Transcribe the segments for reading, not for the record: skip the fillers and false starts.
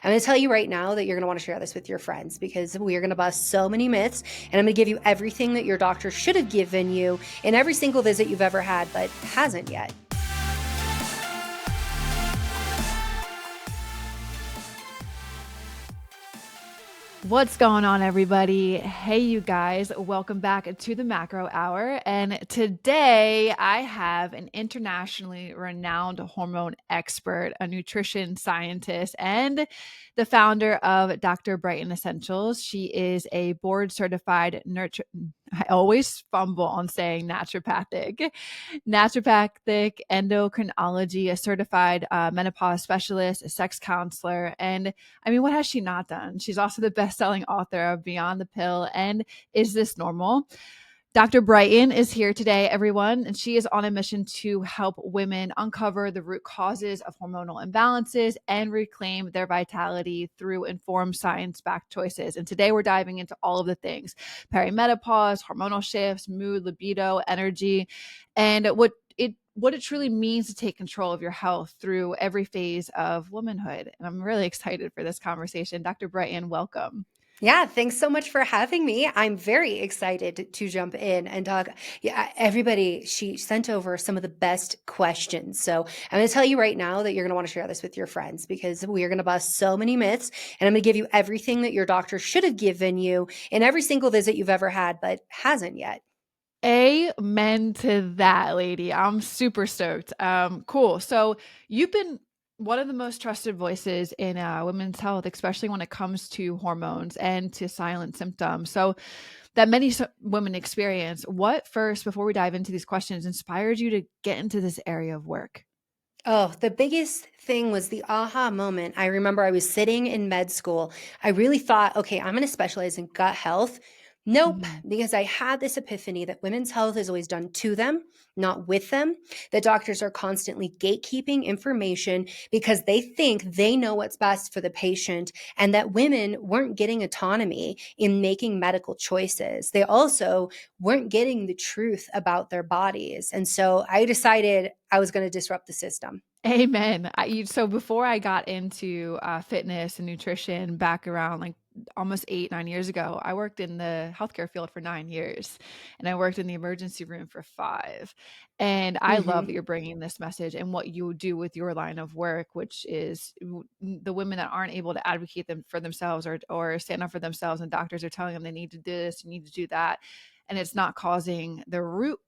I'm going to tell you right now that you're going to want to share this with your friends because we are going to bust so many myths, and I'm going to give you everything that your doctor should have given you in every single visit you've ever had but hasn't yet. What's going on, everybody? Hey, you guys, welcome back to the Macro Hour. And today I have an internationally renowned hormone expert, a nutrition scientist, and the founder of Dr. Brighten Essentials. She is a board certified I always fumble on saying naturopathic endocrinology, a certified menopause specialist, a sex counselor, and I mean, what has she not done? She's also the best-selling author of Beyond the Pill and Is This Normal? Dr. Brighten is here today, everyone, and she is on a mission to help women uncover the root causes of hormonal imbalances and reclaim their vitality through informed science-backed choices. And today we're diving into all of the things: perimenopause, hormonal shifts, mood, libido, energy, and what it truly means to take control of your health through every phase of womanhood. And I'm really excited for this conversation. Dr. Brighten, welcome. Yeah, thanks so much for having me. I'm very excited to jump in and talk. Yeah, everybody, she sent over some of the best questions. So I'm going to tell you right now that you're going to want to share this with your friends because we are going to bust so many myths, and I'm going to give you everything that your doctor should have given you in every single visit you've ever had but hasn't yet. Amen to that, lady. I'm super stoked. Cool. So you've been one of the most trusted voices in women's health, especially when it comes to hormones and to silent symptoms. So that many women experience. What first, before we dive into these questions, inspired you to get into this area of work? Oh, the biggest thing was the aha moment. I remember I was sitting in med school. I really thought, okay, I'm going to specialize in gut health. Nope, Mhm. because I had this epiphany that women's health is always done to them, not with them. That doctors are constantly gatekeeping information because they think they know what's best for the patient, and that women weren't getting autonomy in making medical choices. They also weren't getting the truth about their bodies. And so I decided I was going to disrupt the system. Amen. So before I got into fitness and nutrition back around like almost 8, 9 years ago, I worked in the healthcare field for 9 years, and I worked in the emergency room for 5. And I love that Hmm. you're bringing this message and what you do with your line of work, which is the women that aren't able to advocate them for themselves or stand up for themselves, and doctors are telling them they need to do this, you need to do that, and it's not causing the root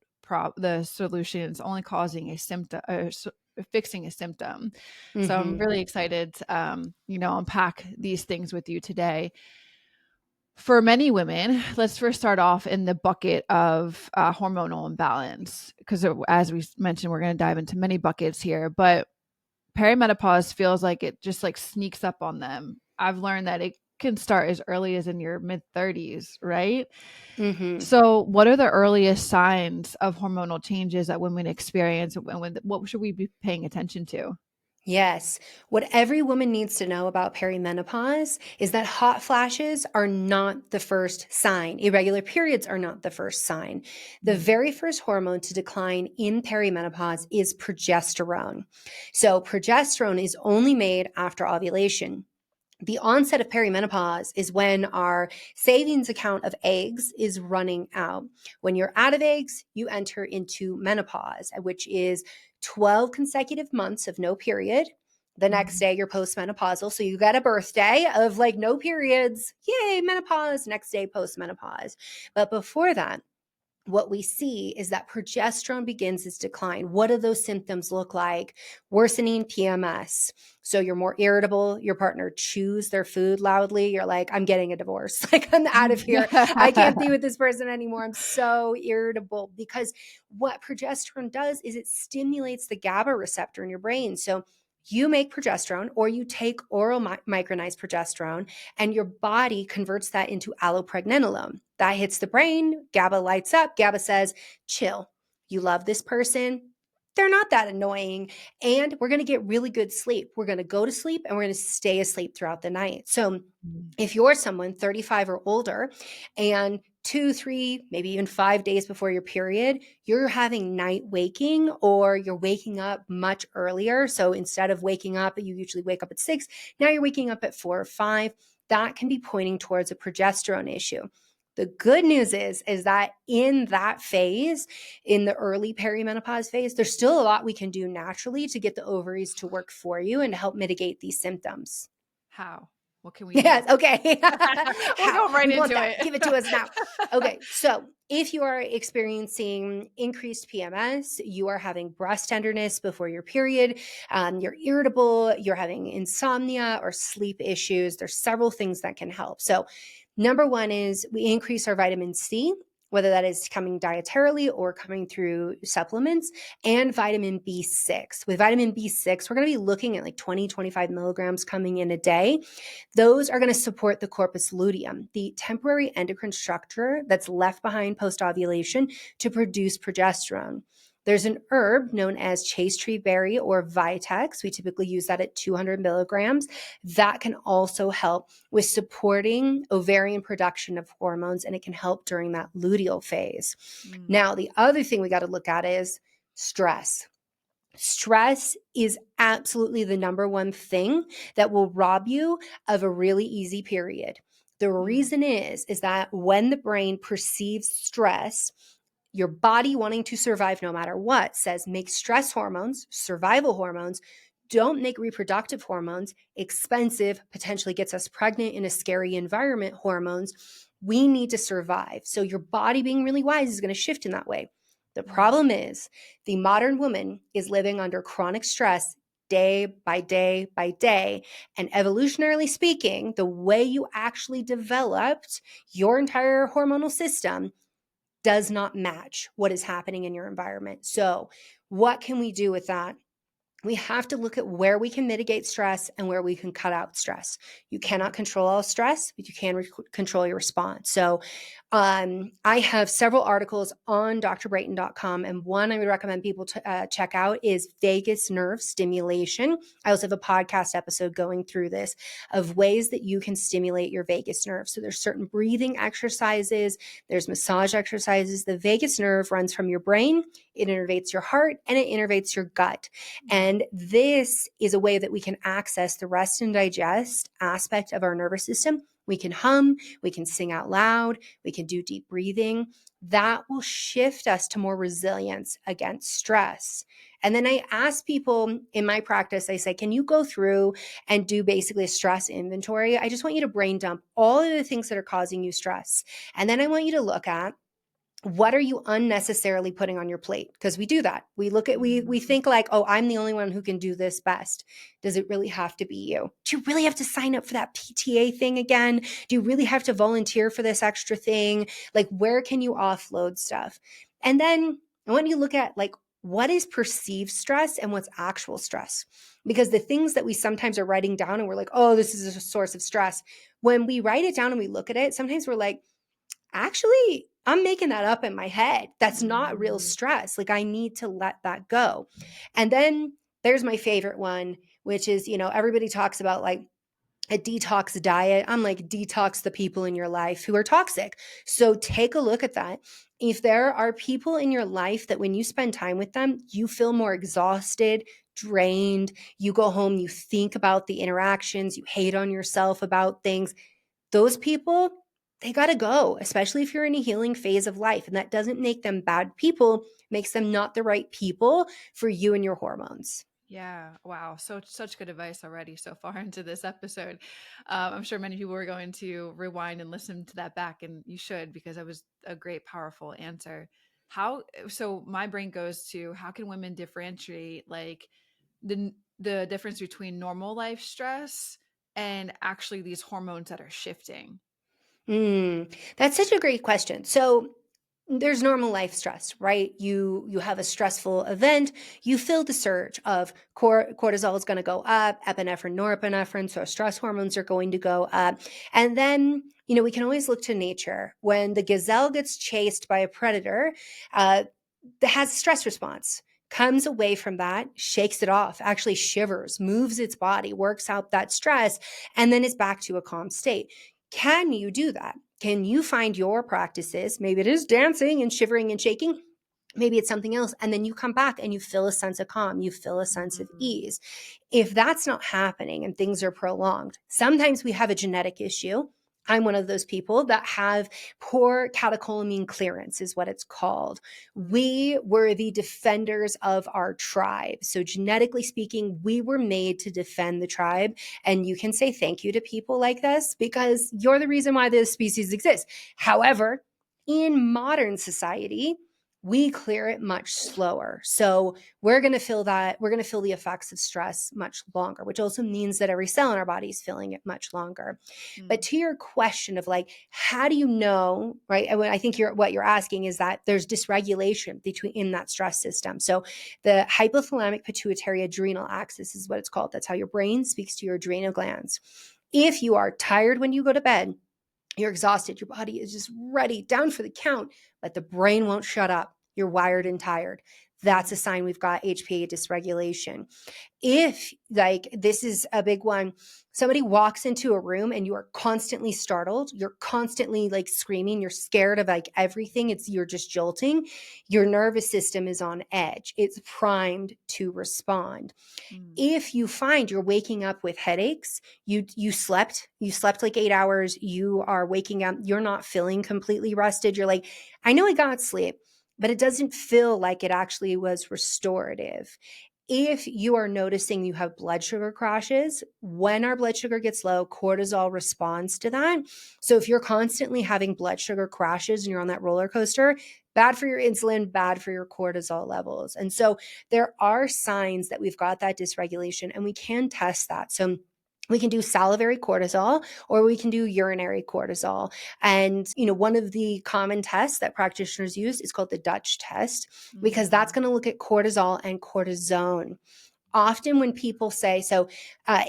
the solution. It's only causing a symptom, fixing a symptom. So I'm Hmm. really excited to, unpack these things with you today. For many women, let's first start off in the bucket of hormonal imbalance, because as we mentioned, we're going to dive into many buckets here, but perimenopause feels like it just like sneaks up on them. I've learned that it can start as early as in your mid 30s, right? Hmm. So, what are the earliest signs of hormonal changes that women experience, and what should we be paying attention to? Yes. What every woman needs to know about perimenopause is that hot flashes are not the first sign. Irregular periods are not the first sign. The Mhm. very first hormone to decline in perimenopause is progesterone. So, progesterone is only made after ovulation. The onset of perimenopause is when our savings account of eggs is running out. When you're out of eggs, you enter into menopause, which is 12 consecutive months of no period. The next Mhm. day, you're postmenopausal. So you got a birthday of like no periods. Yay, menopause. Next day, postmenopause. But before that, what we see is that progesterone begins its decline. What do those symptoms look like? Worsening PMS. So you're more irritable. Your partner chews their food loudly. You're like, I'm getting a divorce. Like, I'm out of here. I can't be with this person anymore. I'm so irritable because what progesterone does is it stimulates the GABA receptor in your brain. So you make progesterone or you take oral micronized progesterone, and your body converts that into allopregnanolone. That hits the brain, GABA lights up, GABA says, chill. You love this person, they're not that annoying. And we're going to get really good sleep. We're going to go to sleep and we're going to stay asleep throughout the night. So if you're someone 35 or older and 2, 3, maybe even 5 days before your period, you're having night waking or you're waking up much earlier. So instead of waking up, you usually wake up at 6, now you're waking up at 4 or 5. That can be pointing towards a progesterone issue. The good news is that in that phase, in the early perimenopause phase, there's still a lot we can do naturally to get the ovaries to work for you and to help mitigate these symptoms. How? What can we do? Yes. Okay. We'll go right we want into that. it. Give it to us now. Okay. So if you are experiencing increased PMS, you are having breast tenderness before your period, you're irritable, you're having insomnia or sleep issues, there's several things that can help. So number one is we increase our vitamin C, whether that is coming dietarily or coming through supplements, and vitamin B6. With vitamin B6, we're going to be looking at like 20, 25 milligrams coming in a day. Those are going to support the corpus luteum, the temporary endocrine structure that's left behind post-ovulation to produce progesterone. There's an herb known as chase tree berry or vitex. We typically use that at 200 milligrams. That can also help with supporting ovarian production of hormones, and it can help during that luteal phase. Now, the other thing we got to look at is stress. Stress is absolutely the number one thing that will rob you of a really easy period. The reason is that when the brain perceives stress, your body wanting to survive no matter what says make stress hormones, survival hormones, don't make reproductive hormones, expensive, potentially gets us pregnant in a scary environment hormones. We need to survive. So your body being really wise is going to shift in that way. The problem is the modern woman is living under chronic stress day by day by day. And evolutionarily speaking, the way you actually developed your entire hormonal system does not match what is happening in your environment. So what can we do with that? We have to look at where we can mitigate stress and where we can cut out stress. You cannot control all stress, but you can control your response. So I have several articles on drbrighten.com, and one I would recommend people to check out is vagus nerve stimulation. I also have a podcast episode going through this of ways that you can stimulate your vagus nerve. So there's certain breathing exercises, there's massage exercises. The vagus nerve runs from your brain, it innervates your heart, and it innervates your gut. And this is a way that we can access the rest and digest aspect of our nervous system. We can hum, we can sing out loud, we can do deep breathing. That will shift us to more resilience against stress. And then I ask people in my practice, I say, can you go through and do basically a stress inventory? I just want you to brain dump all of the things that are causing you stress. And then I want you to look at what are you unnecessarily putting on your plate? Because we do that. We look at, we think like, oh, I'm the only one who can do this best. Does it really have to be you? Do you really have to sign up for that PTA thing again? Do you really have to volunteer for this extra thing? Like, where can you offload stuff? And then I want you to look at like, what is perceived stress and what's actual stress? Because the things that we sometimes are writing down and we're like, oh, this is a source of stress. When we write it down and we look at it, sometimes we're like, actually, I'm making that up in my head. That's not real stress. Like, I need to let that go. And then there's my favorite one, which is, everybody talks about like a detox diet. I'm like, detox the people in your life who are toxic. So take a look at that. If there are people in your life that when you spend time with them, you feel more exhausted, drained, you go home, you think about the interactions, you hate on yourself about things, those people, they got to go, especially if you're in a healing phase of life. And that doesn't make them bad people, makes them not the right people for you and your hormones. Yeah. Wow. So such good advice already so far into this episode. I'm sure many people are going to rewind and listen to that back, and you should, because it was a great, powerful answer. So my brain goes to how can women differentiate like the difference between normal life stress and actually these hormones that are shifting? That's such a great question. So there's normal life stress, right? You have a stressful event, you feel the surge of cortisol is going to go up, epinephrine, norepinephrine, so stress hormones are going to go up. And then, we can always look to nature. When the gazelle gets chased by a predator, that has a stress response. comes away from that, shakes it off, actually shivers, moves its body, works out that stress, and then is back to a calm state. Can you do that? Can you find your practices? Maybe it is dancing and shivering and shaking. Maybe it's something else. And then you come back and you feel a sense of calm, you feel a sense of ease. If that's not happening and things are prolonged, sometimes we have a genetic issue. I'm one of those people that have poor catecholamine clearance, is what it's called. We were the defenders of our tribe. So, genetically speaking, we were made to defend the tribe. And you can say thank you to people like this because you're the reason why this species exists. However, in modern society, we clear it much slower. So we're going to feel the effects of stress much longer, which also means that every cell in our body is feeling it much longer. But to your question of like, how do you know, right? I think what you're asking is that there's dysregulation in that stress system. So the hypothalamic pituitary adrenal axis is what it's called. That's how your brain speaks to your adrenal glands. If you are tired when you go to bed, you're exhausted, your body is just ready, down for the count, but the brain won't shut up. You're wired and tired. That's a sign we've got HPA dysregulation. If, like, this is a big one, somebody walks into a room and you are constantly startled, you're constantly like screaming, you're scared of like everything, you're just jolting, your nervous system is on edge. It's primed to respond. If you find you're waking up with headaches, you slept like 8 hours, you are waking up, you're not feeling completely rested, you're like, I know I got sleep, but it doesn't feel like it actually was restorative. If you are noticing you have blood sugar crashes, when our blood sugar gets low, cortisol responds to that. So if you're constantly having blood sugar crashes and you're on that roller coaster, bad for your insulin, bad for your cortisol levels. And so there are signs that we've got that dysregulation, and we can test that. So we can do salivary cortisol or we can do urinary cortisol. And, one of the common tests that practitioners use is called the Dutch test, because that's going to look at cortisol and cortisone. Often when people say,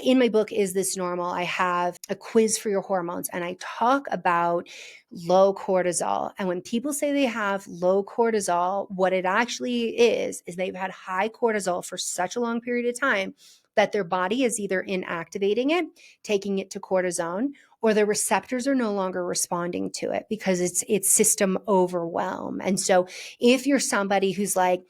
in my book, Is This Normal? I have a quiz for your hormones and I talk about low cortisol. And when people say they have low cortisol, what it actually is they've had high cortisol for such a long period of time that their body is either inactivating it, taking it to cortisone, or their receptors are no longer responding to it because it's system overwhelm. And so if you're somebody who's like,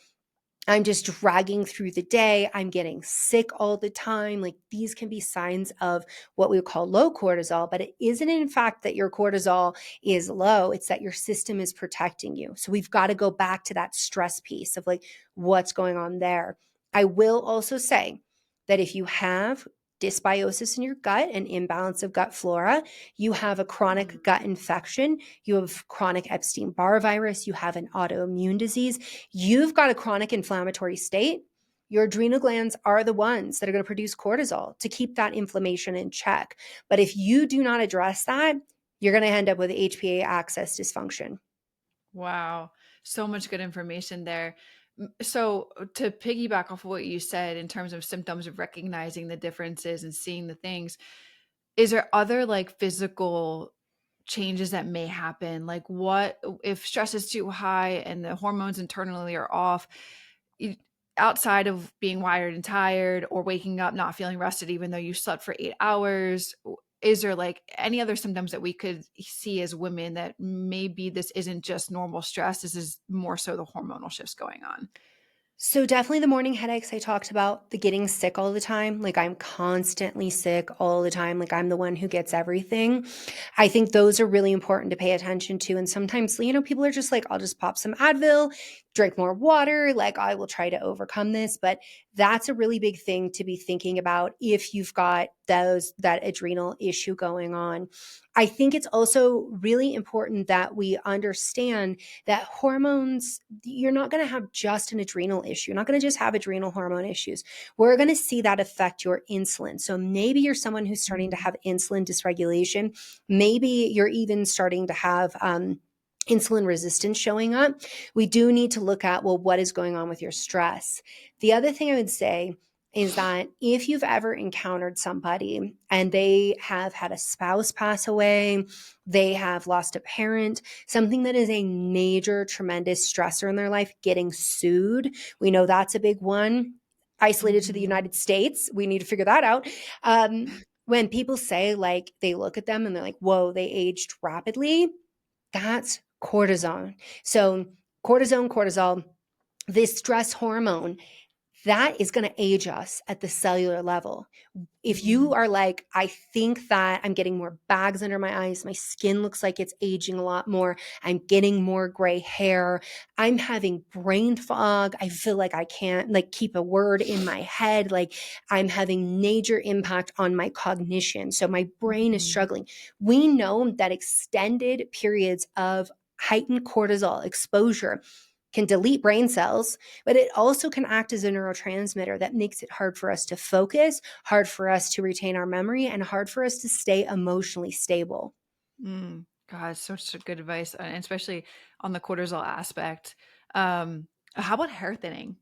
I'm just dragging through the day, I'm getting sick all the time, like these can be signs of what we would call low cortisol, but it isn't in fact that your cortisol is low, it's that your system is protecting you. So we've got to go back to that stress piece of like what's going on there. I will also say that if you have dysbiosis in your gut, an imbalance of gut flora, you have a chronic gut infection, you have chronic Epstein-Barr virus, you have an autoimmune disease, you've got a chronic inflammatory state, your adrenal glands are the ones that are going to produce cortisol to keep that inflammation in check. But if you do not address that, you're going to end up with HPA axis dysfunction. Wow. So much good information there. So to piggyback off of what you said in terms of symptoms of recognizing the differences and seeing the things, is there other like physical changes that may happen? Like what if stress is too high and the hormones internally are off, you- outside of being wired and tired or waking up not feeling rested even though you slept for 8 hours? Is there like any other symptoms that we could see as women that maybe this isn't just normal stress, this is more so the hormonal shifts going on? So definitely the morning headaches I talked about, the getting sick all the time. Like I'm constantly sick all the time. Like I'm the one who gets everything. I think those are really important to pay attention to. And sometimes, people are just like, I'll just pop some Advil, drink more water. Like I will try to overcome this. But that's a really big thing to be thinking about if you've got that adrenal issue going on. I think it's also really important that we understand that hormones, you're not going to have just an adrenal issue. You're not going to just have adrenal hormone issues. We're going to see that affect your insulin. So maybe you're someone who's starting to have insulin dysregulation. Maybe you're even starting to have insulin resistance showing up. We do need to look at, well, what is going on with your stress? The other thing I would say is that if you've ever encountered somebody and they have had a spouse pass away, they have lost a parent, something that is a major, tremendous stressor in their life, getting sued, we know that's a big one. Isolated to the Mhm. United States, we need to figure that out. When people say, like, they look at them and they're like, whoa, they aged rapidly, that's cortisone. So cortisone, cortisol, this stress hormone, that is going to age us at the cellular level. If you Mhm. are like, I think that I'm getting more bags under my eyes, my skin looks like it's aging a lot more, I'm getting more gray hair, I'm having brain fog, I feel like I can't like keep a word in my head, like I'm having major impact on my cognition, so my brain is Mhm. struggling. We know that extended periods of heightened cortisol exposure can delete brain cells, but it also can act as a neurotransmitter that makes it hard for us to focus, hard for us to retain our memory, and hard for us to stay emotionally stable. God, such a good advice, and especially on the cortisol aspect. How about hair thinning?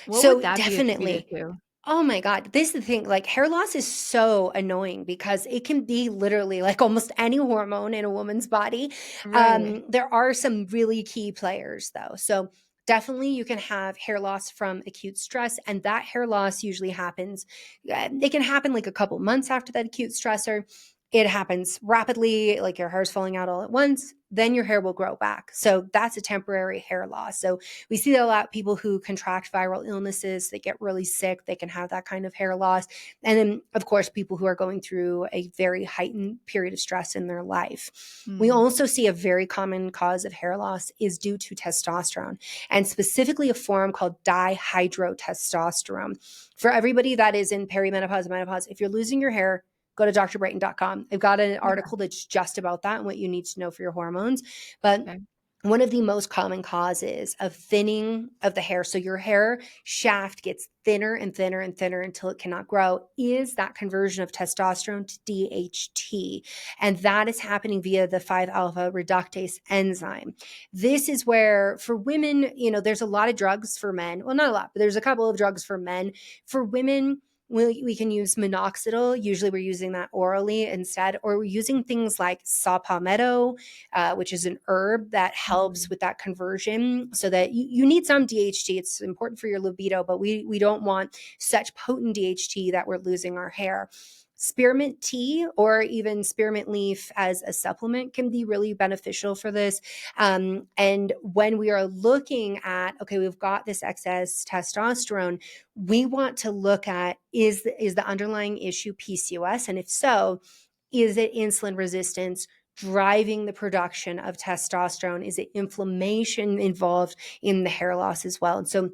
What would So that be attributed definitely. to? Oh my God. This is the thing. Like, hair loss is so annoying because it can be literally like almost any hormone in a woman's body. Right. There are some really key players, though. So, definitely you can have hair loss from acute stress. And that hair loss usually happens, it can happen like a couple months after that acute stressor. It happens rapidly, like your hair's falling out all at once. Then your hair will grow back. So, that's a temporary hair loss. So, we see that a lot. People who contract viral illnesses, they get really sick, they can have that kind of hair loss. And then, of course, people who are going through a very heightened period of stress in their life. We Mm. also see a very common cause of hair loss is due to testosterone, and specifically a form called dihydrotestosterone. For everybody that is in perimenopause and menopause, if you're losing your hair, go to drbrighten.com. I've got an Yeah. article that's just about that and what you need to know for your hormones. But Okay. one of the most common causes of thinning of the hair, so your hair shaft gets thinner and thinner and thinner until it cannot grow, is that conversion of testosterone to DHT. And that is happening via the 5 alpha reductase enzyme. This is where, for women, there's a lot of drugs for men. Well, not a lot, but there's a couple of drugs for men. For women, we can use minoxidil. Usually we're using that orally instead, or we're using things like saw palmetto, which is an herb that helps Mhm. with that conversion, so that you need some DHT. It's important for your libido, but we don't want such potent DHT that we're losing our hair. Spearmint tea or even spearmint leaf as a supplement can be really beneficial for this. And when we are looking at, okay, we've got this excess testosterone, we want to look at, is the underlying issue PCOS? And if so, is it insulin resistance driving the production of testosterone? Is it inflammation involved in the hair loss as well? And so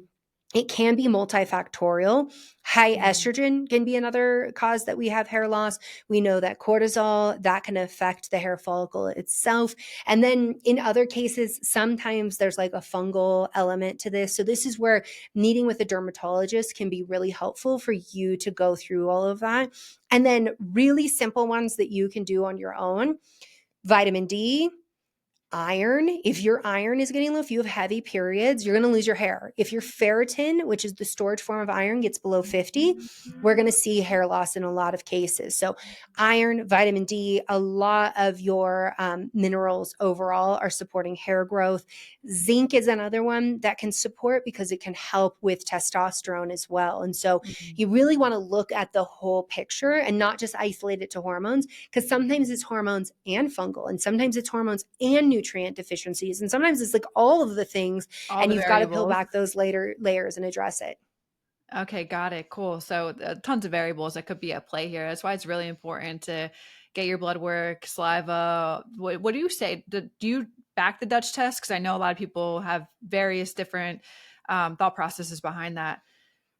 it can be multifactorial. High Mhm. estrogen can be another cause that we have hair loss. We know that cortisol, that can affect the hair follicle itself. And then in other cases, sometimes there's like a fungal element to this. So this is where meeting with a dermatologist can be really helpful for you to go through all of that. And then really simple ones that you can do on your own: vitamin D, iron. If your iron is getting low, if you have heavy periods, you're going to lose your hair. If your ferritin, which is the storage form of iron, gets below 50, we're going to see hair loss in a lot of cases. So iron, vitamin D, a lot of your minerals overall are supporting hair growth. Zinc is another one that can support because it can help with testosterone as well. And so Mhm. you really want to look at the whole picture and not just isolate it to hormones, because sometimes it's hormones and fungal, and sometimes it's hormones and nutrient deficiencies, and sometimes it's like all of the things, All and the you've got to peel variables. back those later layers and address it. Okay, got it. Cool. So tons of variables that could be at play here. That's why it's really important to get your blood work, saliva. What do you say? Do you back the Dutch test? Because I know a lot of people have various different thought processes behind that.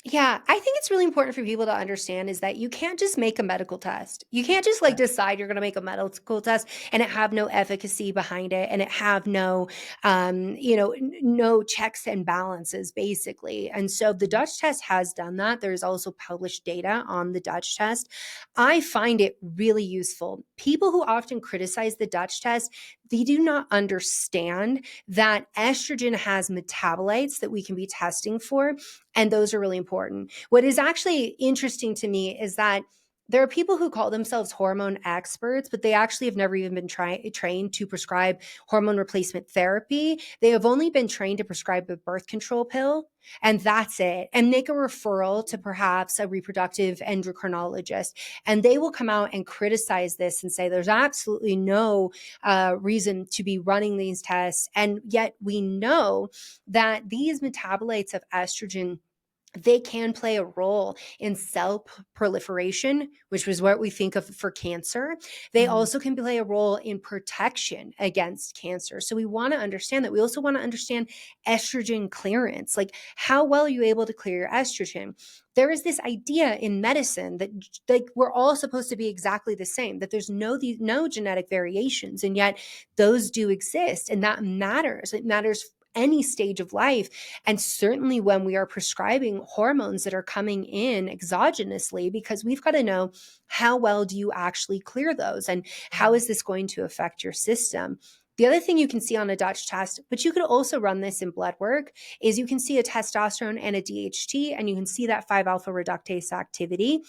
Yeah, I think it's really important for people to understand is that you can't just make a medical test. You can't just like Yeah. decide you're going to make a medical test and it have no efficacy behind it, and it have no, no checks and balances basically. And so the Dutch test has done that. There's also published data on the Dutch test. I find it really useful. People who often criticize the Dutch test, they do not understand that estrogen has metabolites that we can be testing for, and those are really important. important. What is actually interesting to me is that there are people who call themselves hormone experts, but they actually have never even been trained to prescribe hormone replacement therapy. They have only been trained to prescribe a birth control pill, and that's it, and make a referral to perhaps a reproductive endocrinologist. And they will come out and criticize this and say there's absolutely no reason to be running these tests. And yet we know that these metabolites of estrogen, they can play a role in cell proliferation, which was what we think of for cancer. They also can play a role in protection against cancer. So we want to understand that. We also want to understand estrogen clearance. Like, how well are you able to clear your estrogen? There is this idea in medicine that like we're all supposed to be exactly the same, that there's no genetic variations, and yet those do exist, and that matters. It matters any stage of life. And certainly when we are prescribing hormones that are coming in exogenously, because we've got to know, how well do you actually clear those? And how is this going to affect your system? The other thing you can see on a Dutch test, but you could also run this in blood work, is you can see a testosterone and a DHT, and you can see that 5-alpha reductase activity.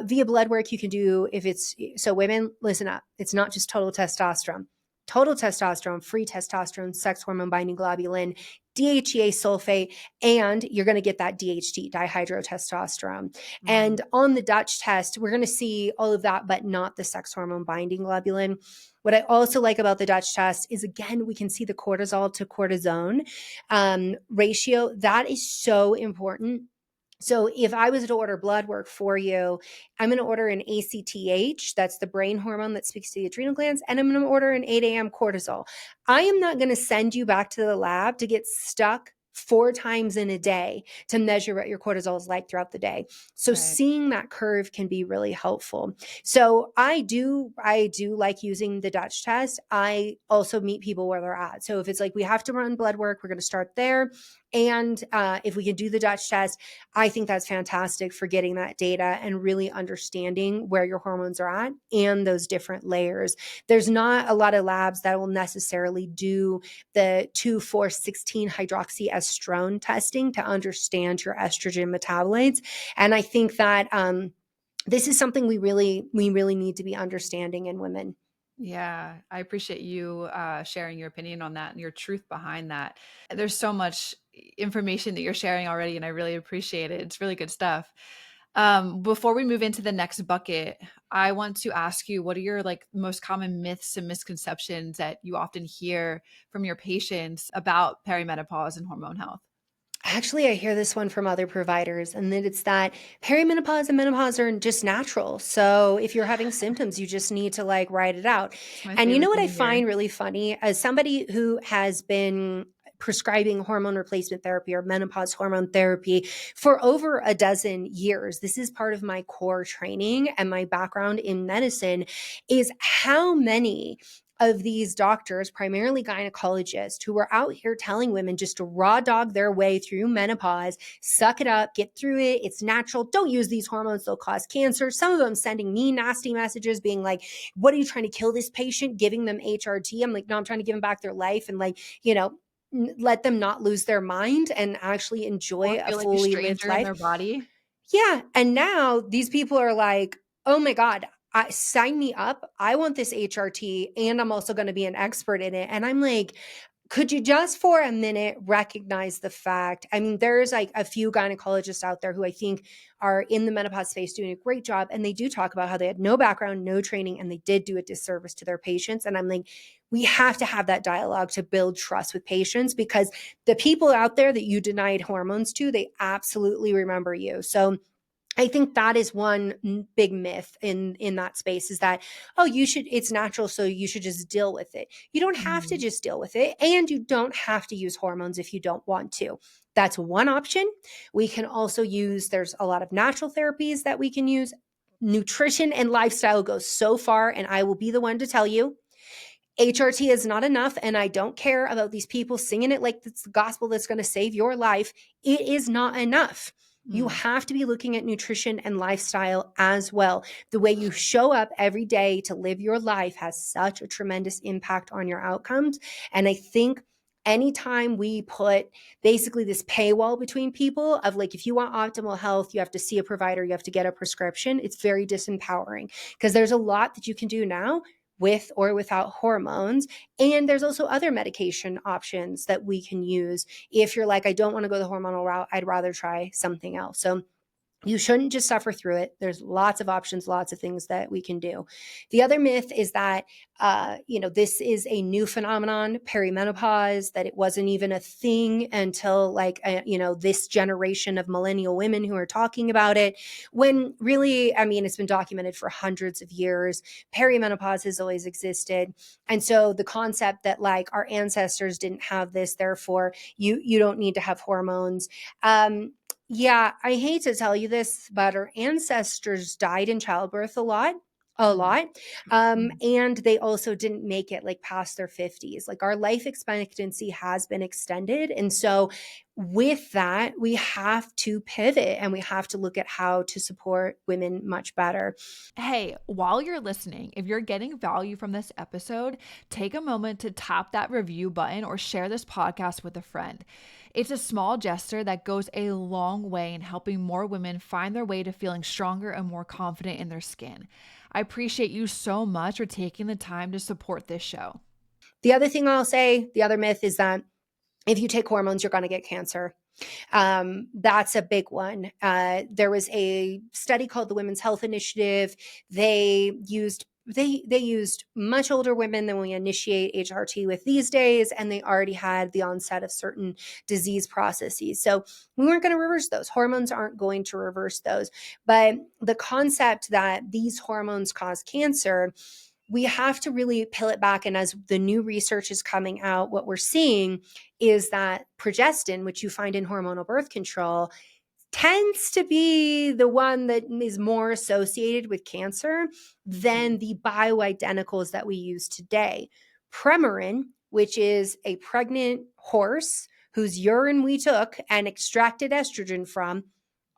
Via blood work, you can do, if it's, so women, listen up, it's not just total testosterone. Total testosterone, free testosterone, sex hormone binding globulin, DHEA sulfate, and you're going to get that DHT, dihydrotestosterone. And on the Dutch test, we're going to see all of that, but not the sex hormone binding globulin. What I also like about the Dutch test is, again, we can see the cortisol to cortisone ratio. That is so important. So if I was to order blood work for you, I'm going to order an ACTH, that's the brain hormone that speaks to the adrenal glands, and I'm going to order an 8 a.m. cortisol. I am not going to send you back to the lab to get stuck 4 times in a day to measure what your cortisol is like throughout the day. So seeing that curve can be really helpful. So I do like using the Dutch test. I also meet people where they're at. So if it's like we have to run blood work, we're going to start there. And if we can do the Dutch test, I think that's fantastic for getting that data and really understanding where your hormones are at and those different layers. There's not a lot of labs that will necessarily do the 2,4,16 hydroxyestrone testing to understand your estrogen metabolites. And I think that this is something we really need to be understanding in women. Yeah, I appreciate you sharing your opinion on that and your truth behind that. There's so much information that you're sharing already, and I really appreciate it. It's really good stuff. Before we move into the next bucket, I want to ask you, what are your like most common myths and misconceptions that you often hear from your patients about perimenopause and hormone health? Actually, I hear this one from other providers, and that it's that perimenopause and menopause are just natural. So if you're having symptoms, you just need to like write it out. It's my And you know favorite what thing I to hear. find really funny, as somebody who has been prescribing hormone replacement therapy or menopause hormone therapy for over a dozen years, this is part of my core training and my background in medicine, is how many of these doctors, primarily gynecologists, who are out here telling women just to raw dog their way through menopause, suck it up, get through it. It's natural. Don't use these hormones. They'll cause cancer. Some of them sending me nasty messages being like, what are you trying to kill this patient? Giving them HRT. I'm like, no, I'm trying to give them back their life and like, let them not lose their mind and actually Or enjoy a feel like a fully lived stranger in life. their body. Yeah. And now these people are like, oh my God, sign me up. I want this HRT and I'm also going to be an expert in it. And I'm like, could you just for a minute recognize the fact? I mean, there's like a few gynecologists out there who I think are in the menopause space doing a great job. And they do talk about how they had no background, no training, and they did do a disservice to their patients. And I'm like, we have to have that dialogue to build trust with patients, because the people out there that you denied hormones to, they absolutely remember you. So I think that is one big myth in that space, is that, oh, it's natural, so you should just deal with it. You don't have to just deal with it, and you don't have to use hormones if you don't want to. That's one option. We can also there's a lot of natural therapies that we can use. Nutrition and lifestyle goes so far, and I will be the one to tell you, HRT is not enough, and I don't care about these people singing it like it's the gospel that's going to save your life. It is not enough. You have to be looking at nutrition and lifestyle as well. The way you show up every day to live your life has such a tremendous impact on your outcomes. And I think anytime we put basically this paywall between people of like, if you want optimal health, you have to see a provider, you have to get a prescription, it's very disempowering, because there's a lot that you can do now with or without hormones. And there's also other medication options that we can use. If you're like, I don't want to go the hormonal route, I'd rather try something else. So you shouldn't just suffer through it. There's lots of options, lots of things that we can do. The other myth is that, this is a new phenomenon, perimenopause, that it wasn't even a thing until this generation of millennial women who are talking about it. When really, I mean, it's been documented for hundreds of years. Perimenopause has always existed. And so the concept that like our ancestors didn't have this, therefore you don't need to have hormones. Yeah, I hate to tell you this, but our ancestors died in childbirth a lot. And they also didn't make it like past their 50s. Like our life expectancy has been extended. And so with that, we have to pivot and we have to look at how to support women much better. Hey, while you're listening, if you're getting value from this episode, take a moment to tap that review button or share this podcast with a friend. It's a small gesture that goes a long way in helping more women find their way to feeling stronger and more confident in their skin. I appreciate you so much for taking the time to support this show. The other thing I'll say, the other myth is that if you take hormones, you're going to get cancer. That's a big one. There was a study called the Women's Health Initiative. They used much older women than we initiate HRT with these days, and they already had the onset of certain disease processes. So we weren't going to reverse those. Hormones aren't going to reverse those. But the concept that these hormones cause cancer, we have to really peel it back. And as the new research is coming out, what we're seeing is that progestin, which you find in hormonal birth control, tends to be the one that is more associated with cancer than the bioidenticals that we use today. Premarin, which is a pregnant horse whose urine we took and extracted estrogen from,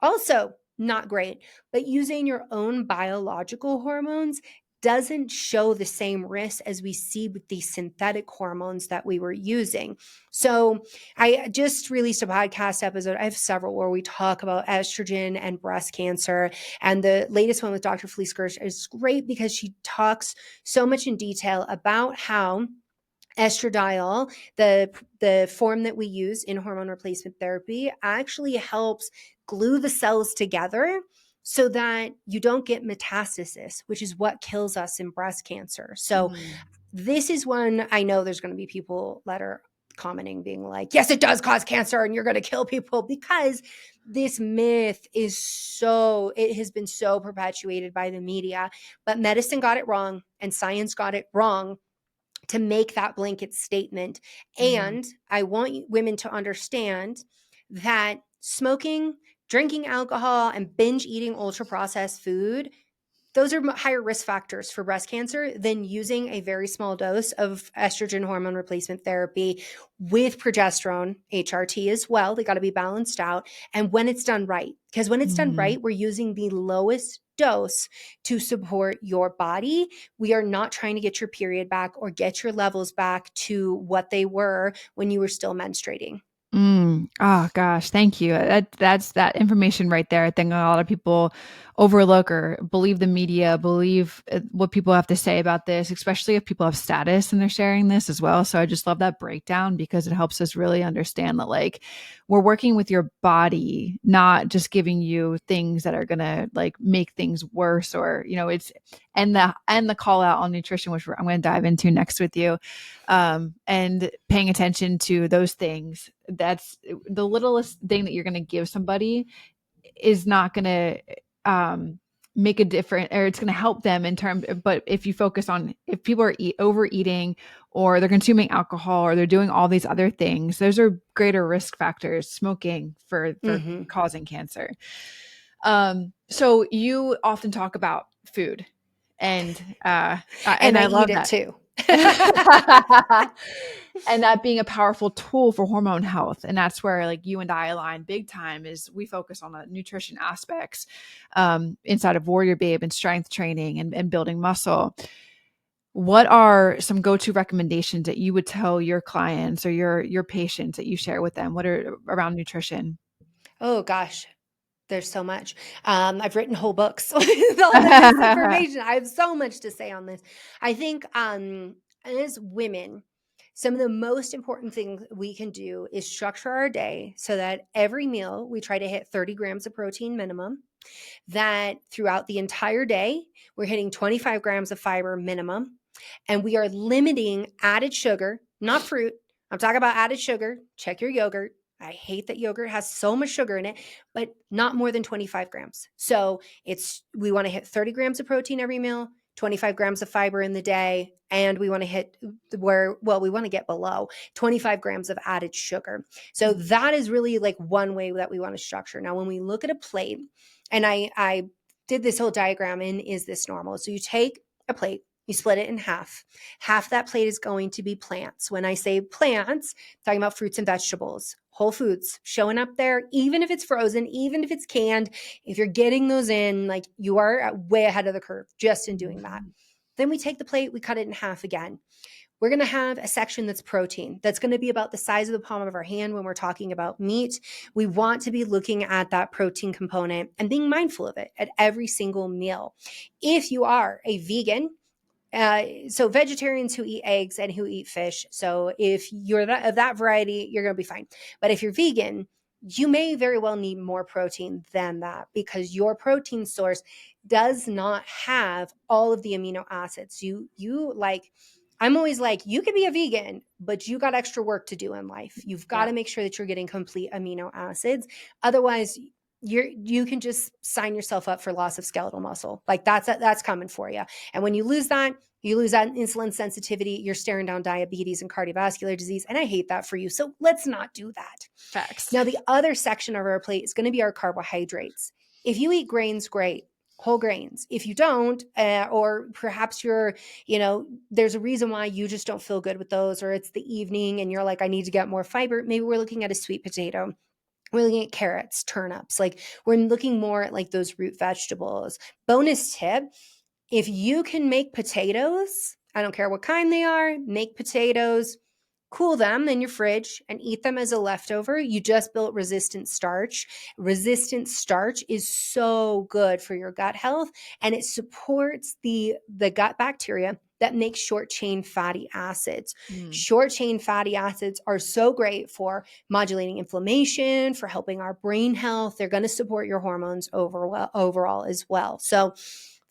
also not great. But using your own biological hormones doesn't show the same risk as we see with the synthetic hormones that we were using. So I just released a podcast episode. I have several where we talk about estrogen and breast cancer. And the latest one with Dr. Felice Gersh is great because she talks so much in detail about how estradiol, the form that we use in hormone replacement therapy, actually helps glue the cells together so that you don't get metastasis, which is what kills us in breast cancer. So this is one I know there's going to be people that are commenting being like, yes, it does cause cancer and you're going to kill people, because this myth is it has been so perpetuated by the media. But medicine got it wrong and science got it wrong to make that blanket statement. And I want women to understand that smoking, drinking alcohol, and binge eating ultra processed food, those are higher risk factors for breast cancer than using a very small dose of estrogen hormone replacement therapy with progesterone, HRT as well. They got to be balanced out. And when it's done right, because when it's done right, we're using the lowest dose to support your body. We are not trying to get your period back or get your levels back to what they were when you were still menstruating. Oh gosh, thank you. That's that information right there. I think a lot of people overlook or believe the media, believe what people have to say about this, especially if people have status and they're sharing this as well. So I just love that breakdown because it helps us really understand that like we're working with your body, not just giving you things that are gonna like make things worse or it's and the call out on nutrition, which I'm going to dive into next with you, and paying attention to those things. That's the littlest thing that you're going to give somebody is not going to make a difference, or it's going to help them in terms. But if you focus on if people are overeating or they're consuming alcohol or they're doing all these other things, those are greater risk factors, smoking for causing cancer. So you often talk about food and I love eat it that too. And that being a powerful tool for hormone health. And that's where like you and I align big time is we focus on the nutrition aspects inside of WarriorBabe and strength training and building muscle. what are some go-to recommendations that you would tell your clients or your patients that you share with them? What are around nutrition? Oh gosh, there's so much. I've written whole books with all of this information. I have so much to say on this. I think as women, some of the most important things we can do is structure our day so that every meal we try to hit 30 grams of protein minimum, that throughout the entire day, we're hitting 25 grams of fiber minimum, and we are limiting added sugar, not fruit. I'm talking about added sugar. Check your yogurt. I hate that yogurt has so much sugar in it, but not more than 25 grams. So we want to hit 30 grams of protein every meal, 25 grams of fiber in the day, and we want to hit we want to get below 25 grams of added sugar. So that is really like one way that we want to structure. Now, when we look at a plate, and I did this whole diagram in Is This Normal? So you take a plate, you split it in half. Half that plate is going to be plants. When I say plants, I'm talking about fruits and vegetables, whole foods showing up there, even if it's frozen, even if it's canned. If you're getting those in, like, you are way ahead of the curve just in doing that. Then we take the plate, we cut it in half again. We're going to have a section that's protein. That's going to be about the size of the palm of our hand when we're talking about meat. We want to be looking at that protein component and being mindful of it at every single meal. If you are a vegan, so vegetarians who eat eggs and who eat fish. So if you're of that variety, you're going to be fine. But if you're vegan, you may very well need more protein than that, because your protein source does not have all of the amino acids. I'm always like, you could be a vegan, but you got extra work to do in life. You've got to make sure that you're getting complete amino acids. Otherwise, you can just sign yourself up for loss of skeletal muscle. Like that's coming for you. And when you lose that insulin sensitivity, you're staring down diabetes and cardiovascular disease. And I hate that for you. So let's not do that. Facts. Now, the other section of our plate is going to be our carbohydrates. If you eat grains, great. Whole grains. If you don't, or perhaps there's a reason why you just don't feel good with those, or it's the evening and you're like, I need to get more fiber. Maybe we're looking at a sweet potato. We're looking at carrots, turnips. Like, we're looking more at like those root vegetables. Bonus tip: if you can make potatoes, I don't care what kind they are, make potatoes, cool them in your fridge and eat them as a leftover. You just built resistant starch. Resistant starch is so good for your gut health, and it supports the gut bacteria that make short chain fatty acids. Short chain fatty acids are so great for modulating inflammation, for helping our brain health. They're going to support your hormones overall as well. So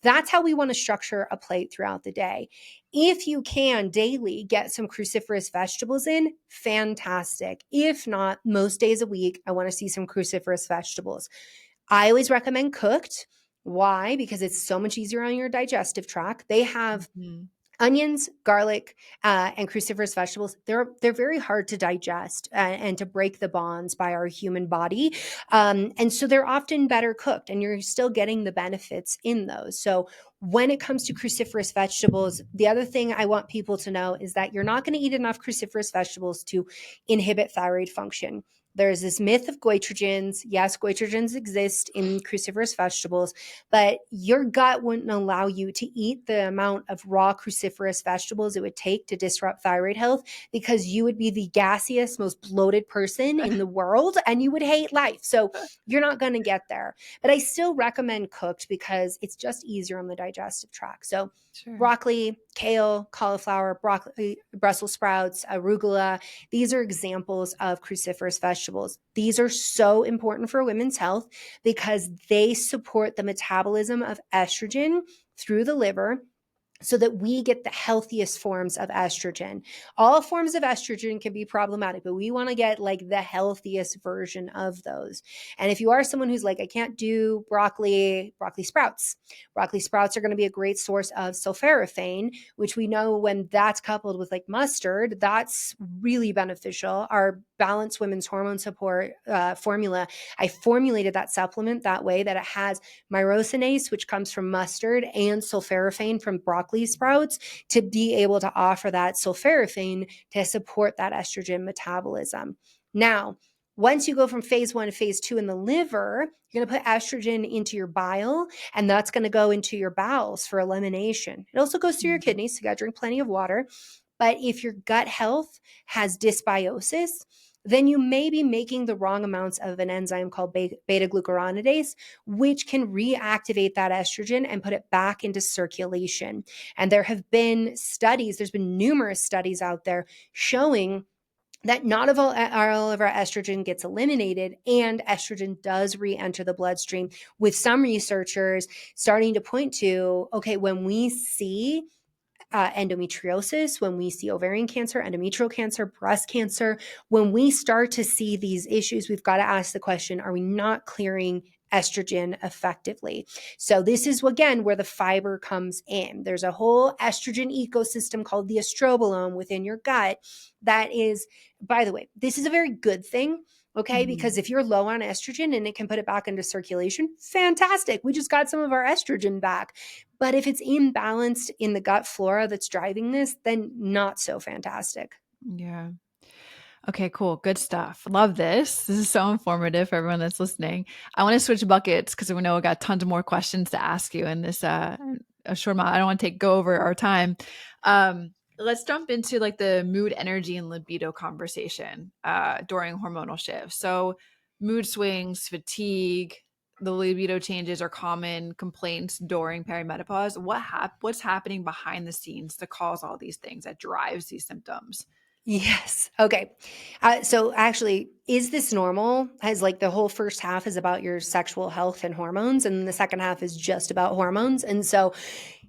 that's how we want to structure a plate throughout the day. If you can daily get some cruciferous vegetables in, fantastic. If not, most days a week, I want to see some cruciferous vegetables. I always recommend cooked. Why? Because it's so much easier on your digestive tract. They have onions, garlic, and cruciferous vegetables. They're very hard to digest and to break the bonds by our human body. And so they're often better cooked, and you're still getting the benefits in those. So when it comes to cruciferous vegetables, the other thing I want people to know is that you're not going to eat enough cruciferous vegetables to inhibit thyroid function. There's this myth of goitrogens. Yes, goitrogens exist in cruciferous vegetables, but your gut wouldn't allow you to eat the amount of raw cruciferous vegetables it would take to disrupt thyroid health, because you would be the gassiest, most bloated person in the world, and you would hate life. So you're not going to get there. But I still recommend cooked because it's just easier on the digestive tract. So broccoli, kale, cauliflower, broccoli, Brussels sprouts, arugula. These are examples of cruciferous vegetables. These are so important for women's health because they support the metabolism of estrogen through the liver, so that we get the healthiest forms of estrogen. All forms of estrogen can be problematic, but we want to get like the healthiest version of those. And if you are someone who's like, I can't do broccoli sprouts. Broccoli sprouts are going to be a great source of sulforaphane, which we know when that's coupled with like mustard, that's really beneficial. Our Balanced Women's Hormone Support formula, I formulated that supplement that way, that it has myrosinase, which comes from mustard, and sulforaphane from broccoli sprouts, to be able to offer that sulforaphane to support that estrogen metabolism. Now, Once you go from phase 1 to phase 2 in the liver, you're going to put estrogen into your bile, and that's going to go into your bowels for elimination. It also goes through your kidneys, so you got to drink plenty of water. But if your gut health has dysbiosis, then you may be making the wrong amounts of an enzyme called beta glucuronidase, which can reactivate that estrogen and put it back into circulation. And there have been studies, there's been numerous studies out there showing that not all of our estrogen gets eliminated, and estrogen does re-enter the bloodstream, with some researchers starting to point to, okay, when we see endometriosis, when we see ovarian cancer, endometrial cancer, breast cancer, when we start to see these issues, we've got to ask the question, are we not clearing estrogen effectively? So this is, again, where the fiber comes in. There's a whole estrogen ecosystem called the estrobolome within your gut that is, by the way, this is a very good thing. Okay, because if you're low on estrogen and it can put it back into circulation, fantastic. We just got some of our estrogen back. But if it's imbalanced in the gut flora that's driving this, then not so fantastic. Yeah. Okay, cool. Good stuff. Love this. This is so informative for everyone that's listening. I want to switch buckets because we know we got tons of more questions to ask you in this a short amount. I don't want to go over our time. Let's jump into like the mood, energy, and libido conversation during hormonal shifts. So mood swings, fatigue, the libido changes are common complaints during perimenopause. What's happening behind the scenes to cause all these things that drives these symptoms? Yes. Okay. So actually, is this normal? As like the whole first half is about your sexual health and hormones, and the second half is just about hormones. And so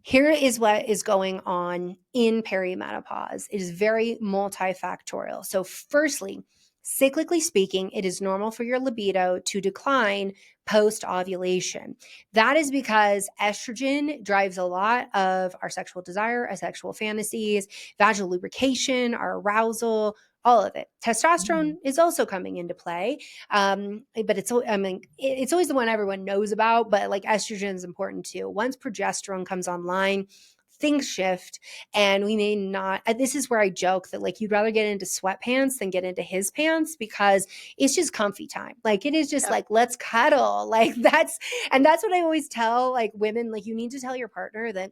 here is what is going on in perimenopause. It is very multifactorial. So firstly, cyclically speaking, it is normal for your libido to decline post ovulation. That is because estrogen drives a lot of our sexual desire, our sexual fantasies, vaginal lubrication, our arousal, all of it. Testosterone is also coming into play, but it's always the one everyone knows about. But like estrogen is important too. Once progesterone comes online, things shift, and we may not. This is where I joke that like you'd rather get into sweatpants than get into his pants, because it's just comfy time. Like it is just like, let's cuddle. Like that's what I always tell like women. Like you need to tell your partner that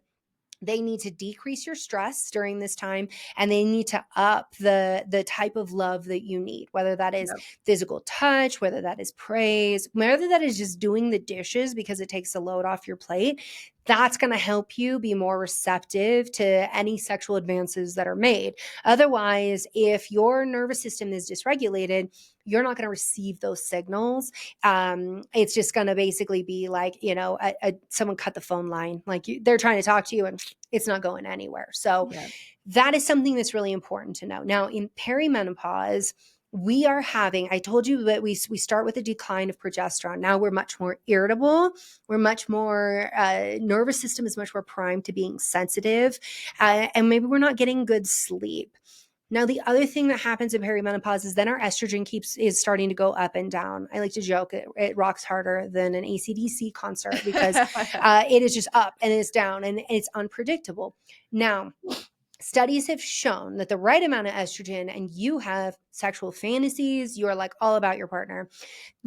they need to decrease your stress during this time, and they need to up the type of love that you need, whether that is physical touch, whether that is praise, whether that is just doing the dishes because it takes the load off your plate. That's going to help you be more receptive to any sexual advances that are made. Otherwise, if your nervous system is dysregulated, you're not going to receive those signals. It's just going to basically be like, someone cut the phone line, like they're trying to talk to you and it's not going anywhere. So that is something that's really important to know. Now in perimenopause, we are having, I told you that we start with a decline of progesterone. Now we're much more irritable. We're much more, nervous system is much more primed to being sensitive. And maybe we're not getting good sleep. Now, the other thing that happens in perimenopause is then our estrogen is starting to go up and down. I like to joke it rocks harder than an AC/DC concert because it is just up and it's down and it's unpredictable. Now, studies have shown that the right amount of estrogen, and you have sexual fantasies, you are like all about your partner.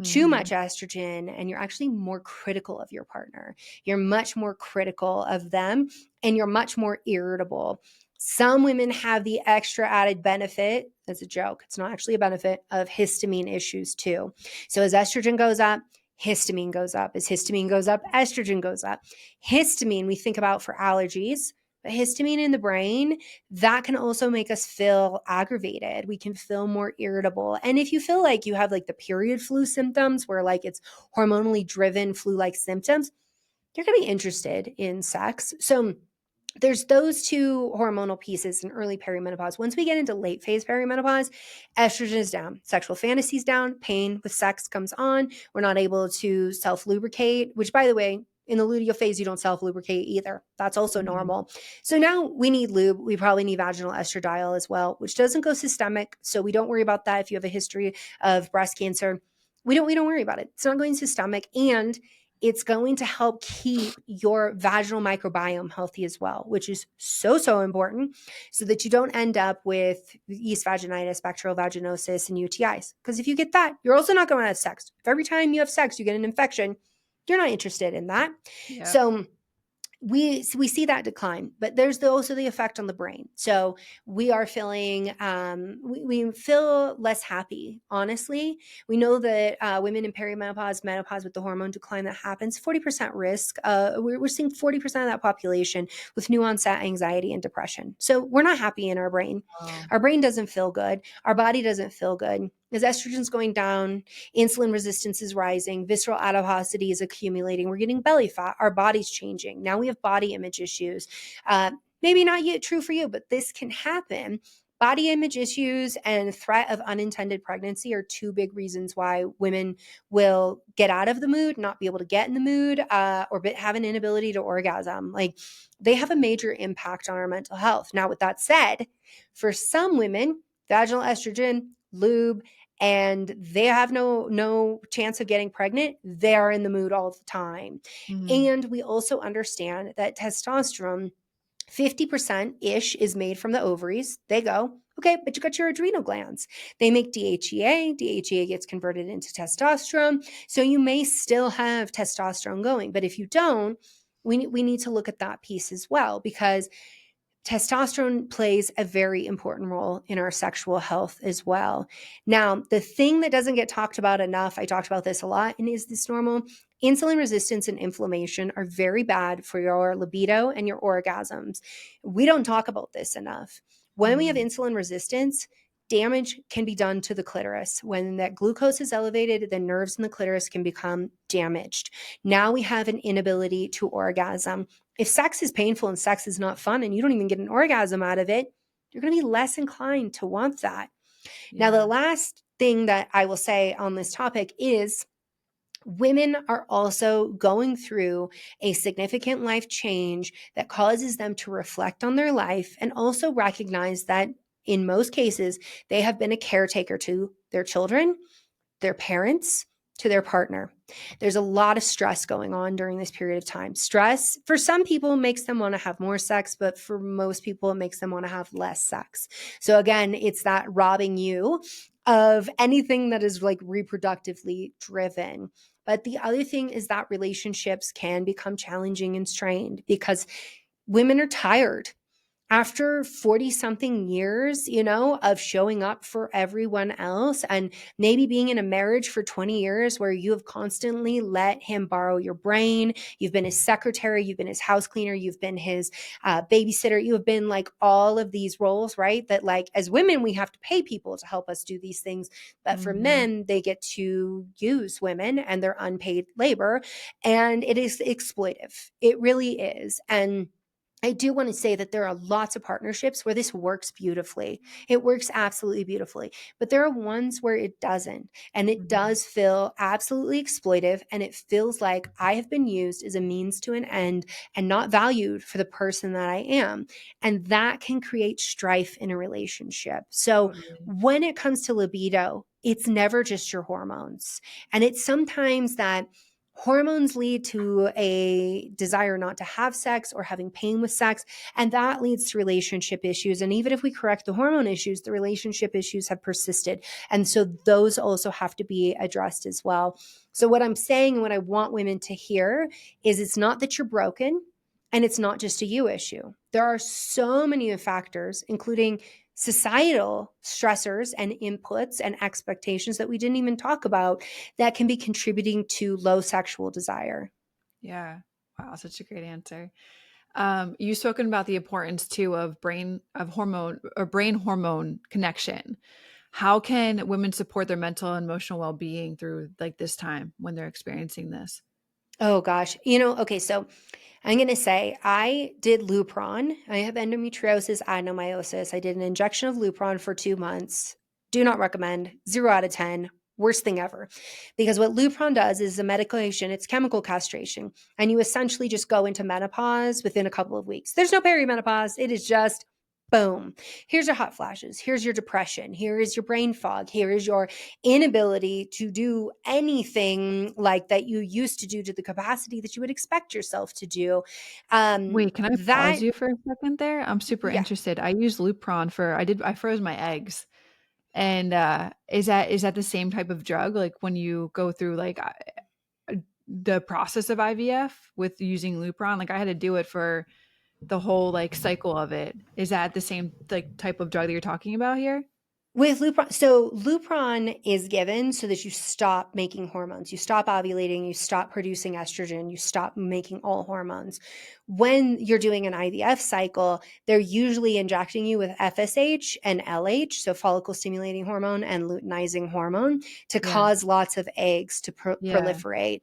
Too much estrogen, and you're actually more critical of your partner. You're much more critical of them, and you're much more irritable. Some women have the extra added benefit, that's a joke, it's not actually a benefit, of histamine issues too. So as estrogen goes up, histamine goes up. As histamine goes up, estrogen goes up. Histamine, we think about for allergies, but histamine in the brain, that can also make us feel aggravated. We can feel more irritable. And if you feel like you have like the period flu symptoms where like it's hormonally driven flu-like symptoms, you're going to be interested in sex. So there's those two hormonal pieces in early perimenopause. Once we get into late phase perimenopause, estrogen is down, sexual fantasy is down, pain with sex comes on. We're not able to self-lubricate, which by the way, in the luteal phase, you don't self-lubricate either. That's also normal. So now we need lube. We probably need vaginal estradiol as well, which doesn't go systemic. So we don't worry about that if you have a history of breast cancer. We don't worry about it. It's not going systemic. And it's going to help keep your vaginal microbiome healthy as well, which is so, so important so that you don't end up with yeast vaginitis, bacterial vaginosis, and UTIs. Because if you get that, you're also not going to have sex. If every time you have sex, you get an infection, you're not interested in that. Yeah. So we see that decline, but there's also the effect on the brain. So we are feeling we feel less happy. Honestly, we know that women in perimenopause, menopause, with the hormone decline that happens, 40% risk. We're seeing 40% of that population with new onset anxiety and depression. So we're not happy in our brain. Wow. Our brain doesn't feel good. Our body doesn't feel good. As estrogen's going down, insulin resistance is rising, visceral adiposity is accumulating, we're getting belly fat, our body's changing. Now we have body image issues. Maybe not yet true for you, but this can happen. Body image issues and threat of unintended pregnancy are two big reasons why women will get out of the mood, not be able to get in the mood, or have an inability to orgasm. Like, they have a major impact on our mental health. Now, with that said, for some women, vaginal estrogen, lube, and they have no chance of getting pregnant, they are in the mood all the time. Mhm. And we also understand that testosterone, 50%-ish, is made from the ovaries. They go, okay, but you got your adrenal glands. They make DHEA. DHEA gets converted into testosterone. So you may still have testosterone going. But if you don't, we need to look at that piece as well, because testosterone plays a very important role in our sexual health as well. Now, the thing that doesn't get talked about enough, I talked about this a lot, and is this normal? Insulin resistance and inflammation are very bad for your libido and your orgasms. We don't talk about this enough. When we have insulin resistance, damage can be done to the clitoris. When that glucose is elevated, the nerves in the clitoris can become damaged. Now we have an inability to orgasm. If sex is painful and sex is not fun and you don't even get an orgasm out of it, you're going to be less inclined to want that. Now, the last thing that I will say on this topic is women are also going through a significant life change that causes them to reflect on their life and also recognize that in most cases, they have been a caretaker to their children, their parents, to their partner. There's a lot of stress going on during this period of time. Stress, for some people, makes them want to have more sex, but for most people, it makes them want to have less sex. So again, it's that robbing you of anything that is like reproductively driven. But the other thing is that relationships can become challenging and strained because women are tired after 40 something years, of showing up for everyone else, and maybe being in a marriage for 20 years where you have constantly let him borrow your brain. You've been his secretary, you've been his house cleaner, you've been his babysitter. You have been like all of these roles, right? That like as women, we have to pay people to help us do these things. But for men, they get to use women and their unpaid labor. And it is exploitive. It really is. And I do want to say that there are lots of partnerships where this works beautifully. It works absolutely beautifully. But there are ones where it doesn't. And it does feel absolutely exploitive. And it feels like I have been used as a means to an end and not valued for the person that I am. And that can create strife in a relationship. So when it comes to libido, it's never just your hormones. And it's sometimes that hormones lead to a desire not to have sex or having pain with sex, and that leads to relationship issues. And even if we correct the hormone issues, the relationship issues have persisted. And so those also have to be addressed as well. So what I'm saying and what I want women to hear is it's not that you're broken and it's not just a you issue. There are so many factors, including societal stressors and inputs and expectations that we didn't even talk about, that can be contributing to low sexual desire. Yeah. Wow, such a great answer. You've spoken about the importance too of brain hormone connection. How can women support their mental and emotional well-being through like this time when they're experiencing this? Oh gosh. Okay, so I'm going to say I did Lupron. I have endometriosis, adenomyosis. I did an injection of Lupron for 2 months. Do not recommend. 0 out of 10. Worst thing ever. Because what Lupron does is a medication, it's chemical castration, and you essentially just go into menopause within a couple of weeks. There's no perimenopause. It is just Boom. Here's your hot flashes. Here's your depression. Here is your brain fog. Here is your inability to do anything like that you used to do to the capacity that you would expect yourself to do. Wait, can I pause That, you for a second there? I'm super yeah. interested. I use Lupron for I froze my eggs. And is that the same type of drug like when you go through like the process of IVF with using Lupron? Like I had to do it for the whole like cycle of it. Is that the same like type of drug that you're talking about here? With Lupron, so Lupron is given so that you stop making hormones. You stop ovulating, you stop producing estrogen, you stop making all hormones. When you're doing an IVF cycle, they're usually injecting you with FSH and LH, so follicle stimulating hormone and luteinizing hormone, to Yeah. cause lots of eggs to Yeah. proliferate.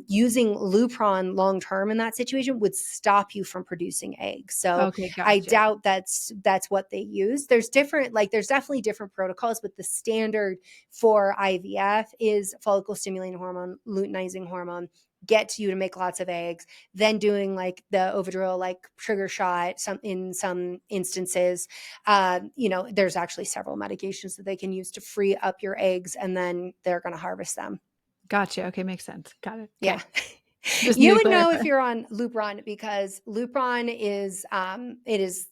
Using Lupron long term in that situation would stop you from producing eggs. So Okay, I gotcha. doubt that's what they use. There's definitely different protocols, but the standard for IVF is follicle stimulating hormone, luteinizing hormone, get you to make lots of eggs, then doing like the Ovidrel, like sugar shot, in some instances. There's actually several medications that they can use to free up your eggs, and then they're going to harvest them. Gotcha. Okay, makes sense. Got it. Yeah. Okay. Just need You to would know clarify. if you're on Lupron, because Lupron is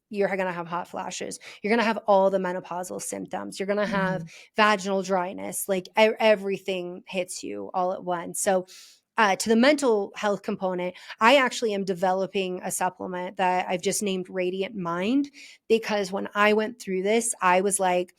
you're going to have hot flashes. You're going to have all the menopausal symptoms. You're going to have Mhm. vaginal dryness, like everything hits you all at once. So to the mental health component, I actually am developing a supplement that I've just named Radiant Mind, because when I went through this, I was like,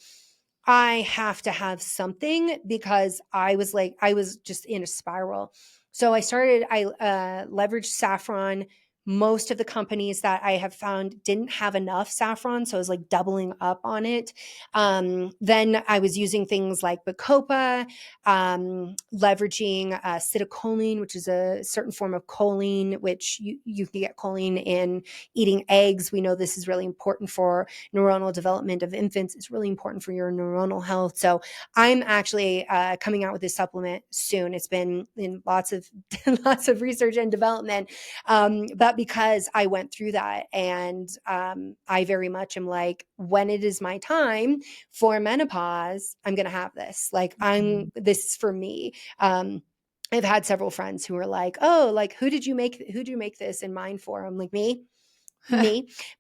I have to have something, because I was just in a spiral. So I leveraged saffron. Most of the companies that I have found didn't have enough saffron, so I was like doubling up on it. Then I was using things like Bacopa, leveraging acetylcholine, which is a certain form of choline, which you can get choline in eating eggs. We know this is really important for neuronal development of infants. It's really important for your neuronal health. So I'm actually coming out with this supplement soon. It's been in lots of lots of research and development, but because I went through that, and I very much am like, when it is my time for menopause, I'm going to have this. Like Mhm. this is for me. I've had several friends who are like, "Oh, like who did you make this in mind for?" I'm like, me,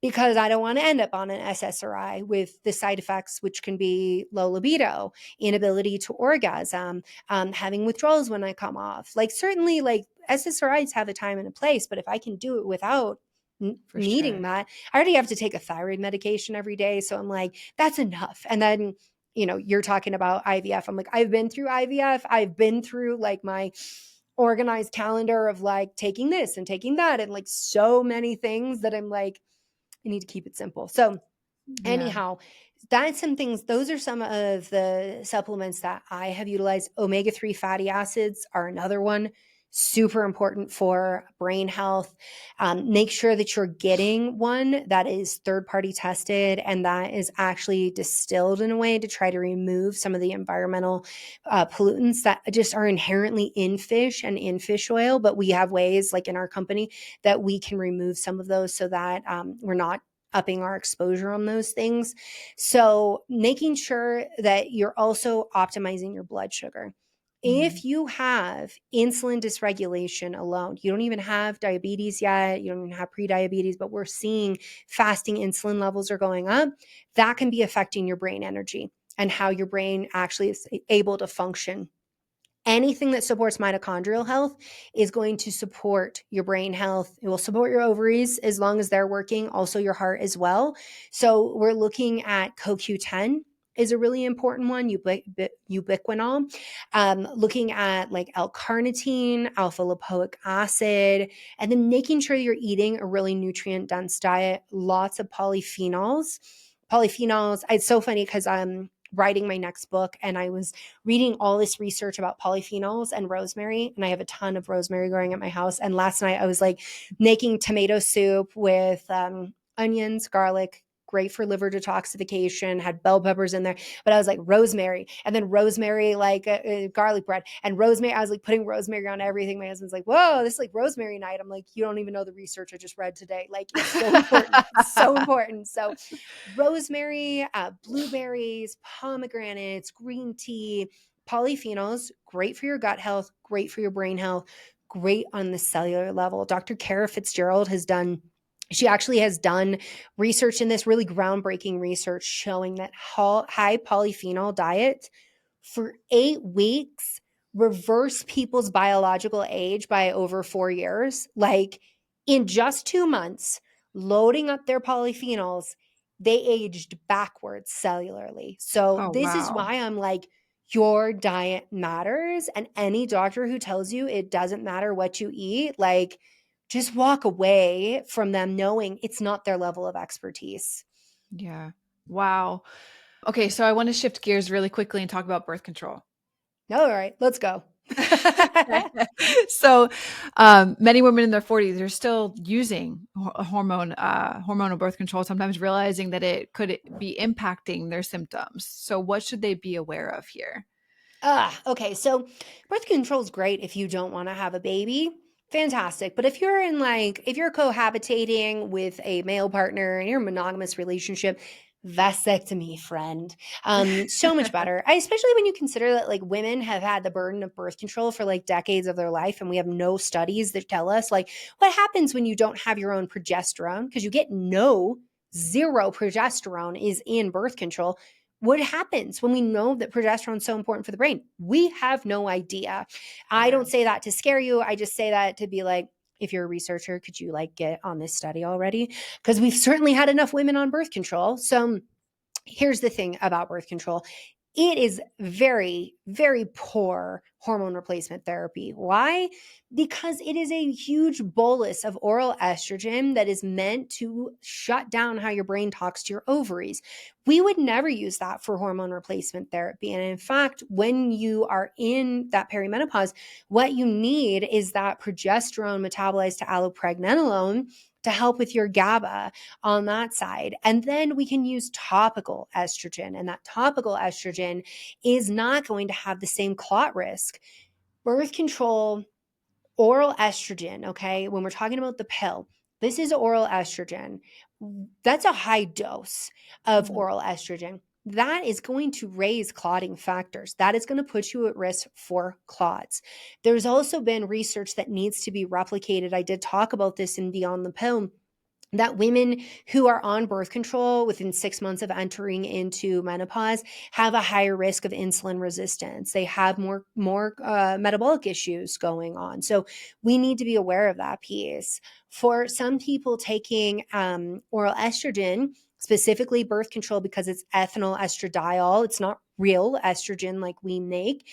because I don't want to end up on an SSRI with the side effects, which can be low libido, inability to orgasm, having withdrawals when I come off. Like certainly, like SSRIs have a time and a place, but if I can do it without For needing sure. that, I already have to take a thyroid medication every day. So I'm like, that's enough. And then you're talking about IVF. I'm like, I've been through IVF. I've been through like my organized calendar of like taking this and taking that, and like so many things that I'm like, I need to keep it simple. So Yeah. anyhow, that's some things. Those are some of the supplements that I have utilized. Omega-3 fatty acids are another one, super important for brain health. Make sure that you're getting one that is third-party tested and that is actually distilled in a way to try to remove some of the environmental pollutants that just are inherently in fish and in fish oil. But we have ways, like in our company, that we can remove some of those so that we're not upping our exposure on those things. So making sure that you're also optimizing your blood sugar. Mhm. If you have insulin dysregulation alone, you don't even have diabetes yet, you don't even have prediabetes, but we're seeing fasting insulin levels are going up, that can be affecting your brain energy and how your brain actually is able to function. Anything that supports mitochondrial health is going to support your brain health. It will support your ovaries as long as they're working, also your heart as well. So we're looking at CoQ10 is a really important one, ubiquinol. Looking at like L-carnitine, alpha lipoic acid, and then making sure you're eating a really nutrient dense diet, lots of polyphenols. Polyphenols, it's so funny because I'm writing my next book and I was reading all this research about polyphenols and rosemary, and I have a ton of rosemary growing at my house. And last night I was like making tomato soup with onions, garlic, great for liver detoxification, had bell peppers in there, but I was like rosemary, and then rosemary, like garlic bread, and rosemary. I was like putting rosemary on everything. My husband's like, whoa, this is like rosemary night. I'm like, you don't even know the research I just read today. Like, it's so important. It's so important. So rosemary, blueberries, pomegranates, green tea, polyphenols, great for your gut health, great for your brain health, great on the cellular level. Dr. Kara Fitzgerald she actually has done research in this, really groundbreaking research showing that high polyphenol diet for 8 weeks reverse people's biological age by over 4 years. Like, in just 2 months, loading up their polyphenols, they aged backwards cellularly. So Oh, this is wow. why I'm like, your diet matters. And any doctor who tells you it doesn't matter what you eat, like, just walk away from them knowing it's not their level of expertise. Yeah. Wow. Okay, so I want to shift gears really quickly and talk about birth control. All right, let's go. So, many women in their 40s are still using hormonal birth control, sometimes realizing that it could be impacting their symptoms. So, what should they be aware of here? Okay. So birth control is great if you don't want to have a baby. Fantastic. But if you're cohabitating with a male partner and you're in a monogamous relationship, vasectomy, friend. So much better. Especially when you consider that like women have had the burden of birth control for like decades of their life, and we have no studies that tell us like what happens when you don't have your own progesterone, because you get zero progesterone is in birth control. What happens when we know that progesterone is so important for the brain? We have no idea. I Yeah. don't say that to scare you. I just say that to be like, if you're a researcher, could you like get on this study already? Because we've certainly had enough women on birth control. So here's the thing about birth control. It is very, very poor hormone replacement therapy. Why? Because it is a huge bolus of oral estrogen that is meant to shut down how your brain talks to your ovaries. We would never use that for hormone replacement therapy. And in fact, when you are in that perimenopause, what you need is that progesterone metabolized to allopregnanolone to help with your GABA on that side. And then we can use topical estrogen, and that topical estrogen is not going to have the same clot risk. Birth control, oral estrogen, okay, when we're talking about the pill, this is oral estrogen. That's a high dose of Mhm. oral estrogen. That is going to raise clotting factors. That is going to put you at risk for clots. There's also been research that needs to be replicated. I did talk about this in Beyond the Pill, that women who are on birth control within 6 months of entering into menopause have a higher risk of insulin resistance. They have more metabolic issues going on. So we need to be aware of that piece. For some people taking oral estrogen, specifically birth control, because it's ethinyl estradiol, it's not real estrogen like we make.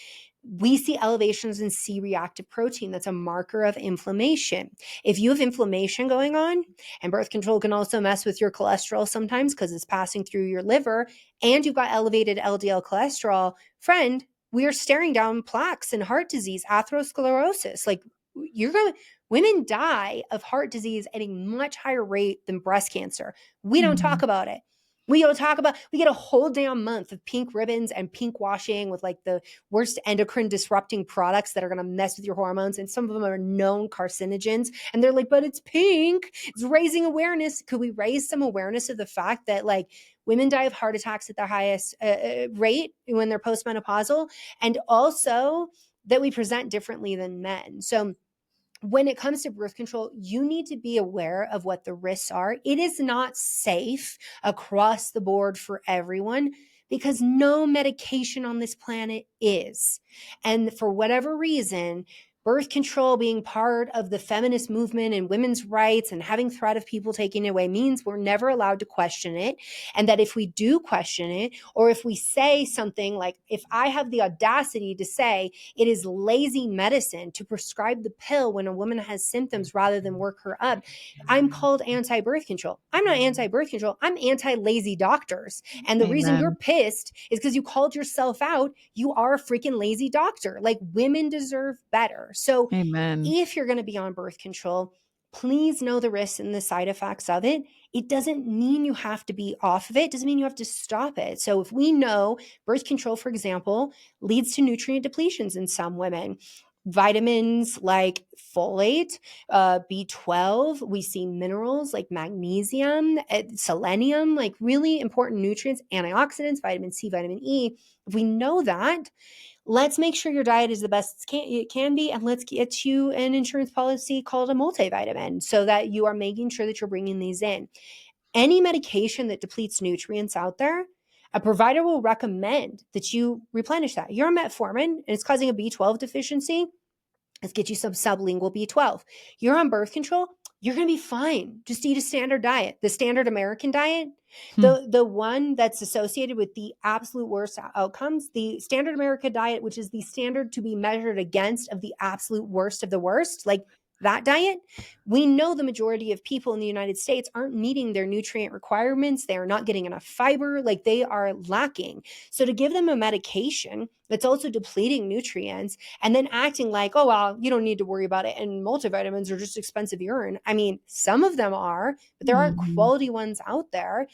We see elevations in C-reactive protein. That's a marker of inflammation. If you have inflammation going on, and birth control can also mess with your cholesterol sometimes because it's passing through your liver, and you've got elevated LDL cholesterol, friend, we are staring down plaques and heart disease, atherosclerosis. Like, you're going to, women die of heart disease at a much higher rate than breast cancer. We don't talk Mhm. about it. We don't talk about, we get a whole damn month of pink ribbons and pink washing with like the worst endocrine disrupting products that are going to mess with your hormones. And some of them are known carcinogens. And they're like, but it's pink. It's raising awareness. Could we raise some awareness of the fact that like women die of heart attacks at their highest rate when they're postmenopausal, and also that we present differently than men? So when it comes to birth control, you need to be aware of what the risks are. It is not safe across the board for everyone because no medication on this planet is. And for whatever reason, birth control being part of the feminist movement and women's rights and having threat of people taking it away means we're never allowed to question it. And that if we do question it, or if we say something like, if I have the audacity to say it is lazy medicine to prescribe the pill when a woman has symptoms rather than work her up, I'm called anti-birth control. I'm not anti-birth control. I'm anti-lazy doctors. And the reason you're Amen. pissed is because you called yourself out. You are a freaking lazy doctor. Like, women deserve better. So Amen. if you're going to be on birth control, please know the risks and the side effects of it. it doesn't mean you have to be off of it. It doesn't mean you have to stop it. So if we know birth control, for example, leads to nutrient depletions in some women, vitamins like folate, B12, we see minerals like magnesium, selenium, like really important nutrients, antioxidants, vitamin C, vitamin E. If we know that, let's make sure your diet is the best it can be, and let's get you an insurance policy called a multivitamin so that you are making sure that you're bringing these in. Any medication that depletes nutrients out there, a provider will recommend that you replenish that. You're on metformin and it's causing a B12 deficiency. Let's get you some sublingual B12. You're on birth control, you're going to be fine. Just eat a standard diet, the standard American diet, the one that's associated with the absolute worst outcomes, the standard American diet, which is the standard to be measured against of the absolute worst of the worst, like that diet. We know the majority of people in the United States aren't meeting their nutrient requirements. They are not getting enough fiber, like they are lacking. So to give them a medication that's also depleting nutrients and then acting like, oh, well, you don't need to worry about it, and multivitamins are just expensive urine. I mean, some of them are, but there aren't quality ones out there.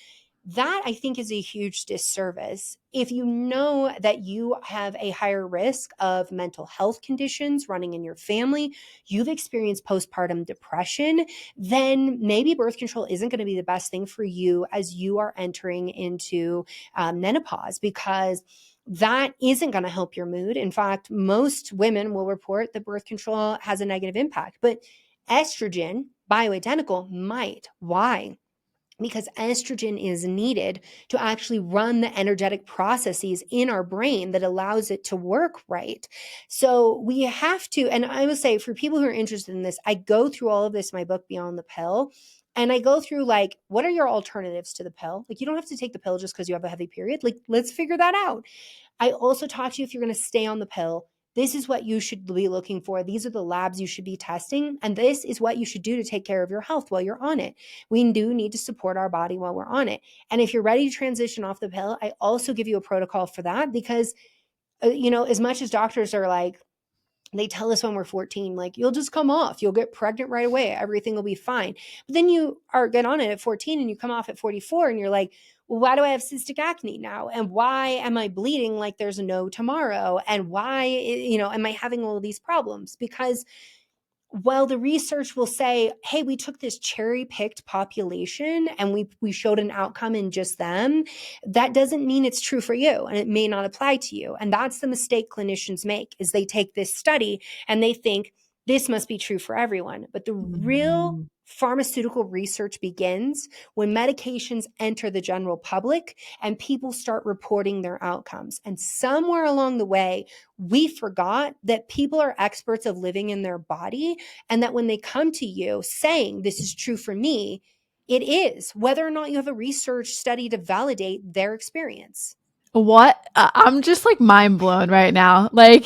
That, I think, is a huge disservice. If you know that you have a higher risk of mental health conditions running in your family, you've experienced postpartum depression, then maybe birth control isn't going to be the best thing for you as you are entering into menopause, because that isn't going to help your mood. In fact, most women will report that birth control has a negative impact, but estrogen, bioidentical, might. Why? Because estrogen is needed to actually run the energetic processes in our brain that allows it to work right. So we have to, and I will say for people who are interested in this, I go through all of this in my book, Beyond the Pill. And I go through like, what are your alternatives to the pill? Like, you don't have to take the pill just because you have a heavy period. Like, let's figure that out. I also talk to you if you're going to stay on the pill. This is what you should be looking for. These are the labs you should be testing. And this is what you should do to take care of your health while you're on it. We do need to support our body while we're on it. And if you're ready to transition off the pill, I also give you a protocol for that because, as much as doctors are like, they tell us when we're 14, like, you'll just come off, you'll get pregnant right away, everything will be fine. But then you are get on it at 14 and you come off at 44 and you're like, well, why do I have cystic acne now? And why am I bleeding like there's no tomorrow? And why, am I having all of these problems? Because while the research will say, hey, we took this cherry-picked population and we showed an outcome in just them, that doesn't mean it's true for you, and it may not apply to you. And that's the mistake clinicians make, is they take this study and they think this must be true for everyone. But the real pharmaceutical research begins when medications enter the general public and people start reporting their outcomes. And somewhere along the way, we forgot that people are experts of living in their body, and that when they come to you saying, this is true for me, it is, whether or not you have a research study to validate their experience. What? I'm just like mind blown right now. Like,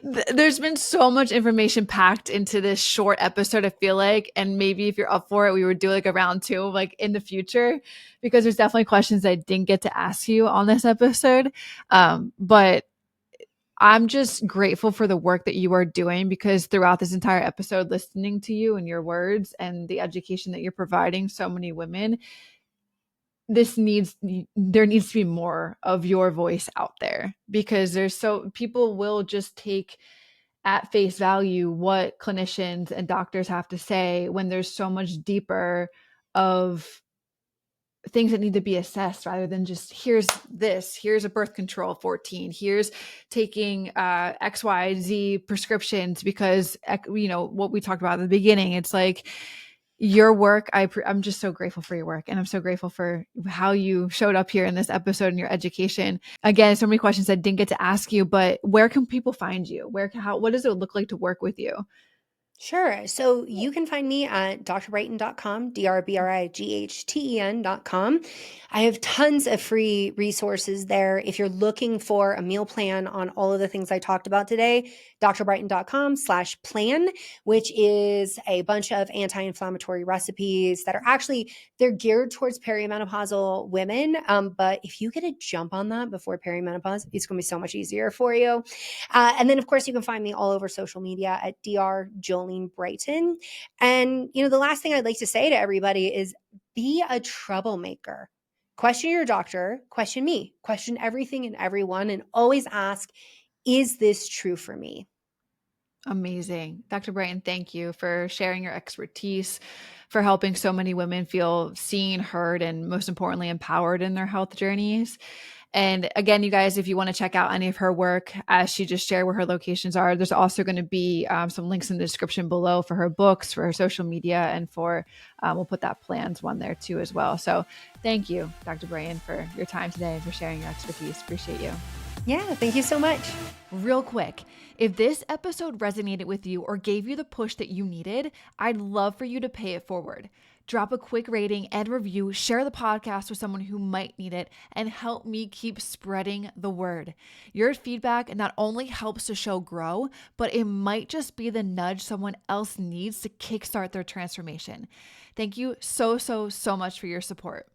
there's been so much information packed into this short episode, I feel like. And maybe if you're up for it, we would do like a round two, like in the future, because there's definitely questions I didn't get to ask you on this episode. But I'm just grateful for the work that you are doing, because throughout this entire episode, listening to you and your words and the education that you're providing so many women, there needs to be more of your voice out there, because people will just take at face value what clinicians and doctors have to say, when there's so much deeper of things that need to be assessed, rather than just here's a birth control 14, here's taking XYZ prescriptions, because what we talked about at the beginning. It's like, your work, I'm just so grateful for your work, and I'm so grateful for how you showed up here in this episode and your education. Again, so many questions I didn't get to ask you, but where can people find you? What does it look like to work with you? Sure. So you can find me at drbrighten.com, drbrighten.com. I have tons of free resources there. If you're looking for a meal plan on all of the things I talked about today, drbrighten.com/plan, which is a bunch of anti-inflammatory recipes that are actually, they're geared towards perimenopausal women. But if you get a jump on that before perimenopause, it's going to be so much easier for you. And then, of course, you can find me all over social media at Jolene Brighten. And, the last thing I'd like to say to everybody is, be a troublemaker. Question your doctor, question me, question everything and everyone, and always ask, is this true for me? Amazing. Dr. Brighten, thank you for sharing your expertise, for helping so many women feel seen, heard, and most importantly, empowered in their health journeys. And again, you guys, if you want to check out any of her work, as she just shared where her locations are, there's also going to be some links in the description below for her books, for her social media, and for we'll put that plans one there too as well. So thank you, Dr. Brighten, for your time today and for sharing your expertise. Appreciate you. Yeah, thank you so much. Real quick, if this episode resonated with you or gave you the push that you needed, I'd love for you to pay it forward. Drop a quick rating and review, share the podcast with someone who might need it, and help me keep spreading the word. Your feedback not only helps the show grow, but it might just be the nudge someone else needs to kickstart their transformation. Thank you so much for your support.